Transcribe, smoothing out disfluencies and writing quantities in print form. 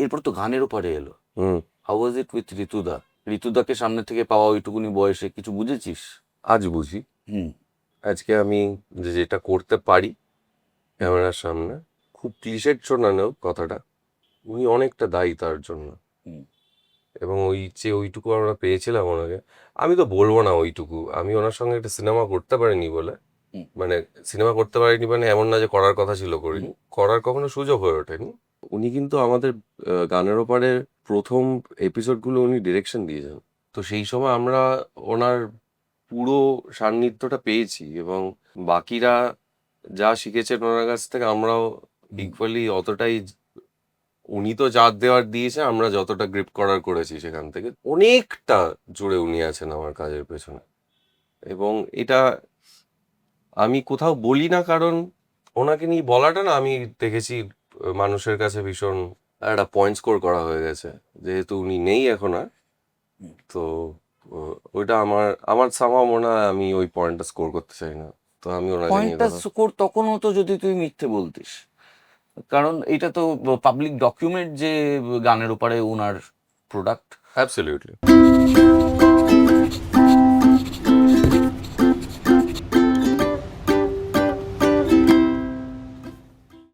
এরপর তো গানের ওপারে এলো। হুম। How was it with ঋতুদা? ঋতুদাকে সামনে থেকে পাওয়া ওইটুকুনি বয়সে কিছু বুঝেছিস? আজ বুঝি। হুম। আজকে আমি যেটা করতে পারি ক্যামেরার সামনে, খুব ক্লিশেড শোনানো কথাটা, উনি অনেকটা দায়ী তার জন্য। হুম। এবং ওই যে ওইটুকু আমরা পেয়েছিলাম ওনাকে, আমি তো বলবো না ওইটুকু, আমি ওনার সঙ্গে একটা সিনেমা করতে পারিনি বলে, হুম। মানে সিনেমা করতে পারিনি মানে এমন না যে করার কথা ছিল করিনি, করার কখনো সুযোগ হয়ে ওঠেনি। উনি কিন্তু আমাদের গানের ওপারে প্রথম এপিসোডগুলো উনি ডিরেকশন দিয়েছেন, তো সেই সময় আমরা ওনার পুরো সান্নিধ্যটা পেয়েছি এবং বাকিরা যা শিখেছেন ওনার কাছ থেকে আমরাও ইকুয়ালি অতটাই। উনি তো যা দেওয়ার দিয়েছে, আমরা যতটা গ্রিপ করার করেছি সেখান থেকে অনেকটা জুড়ে উনি আছেন আমার কাজের পেছনে। এবং এটা আমি কোথাও বলি না, কারণ ওনাকে নিয়ে বলাটা না, আমি দেখেছি মানুষের কাছে ভীষণ একটা পয়েন্ট স্কোর করা হয়ে গেছে, যেহেতু উনি নেই এখন আর। তো ওইটা আমার আমার সামহাও মনে হয় আমি ওই পয়েন্টটা স্কোর করতে চাই না, তো আমি ওনাকে নিয়ে পয়েন্টটা কথা। স্কোর তখন হতো যদি তুই মিথ্যে বলতিস, কারণ এটা তো পাবলিক ডকুমেন্ট যে গানের ওপারে ওনার প্রোডাক্ট। অ্যাবসলিউটলি।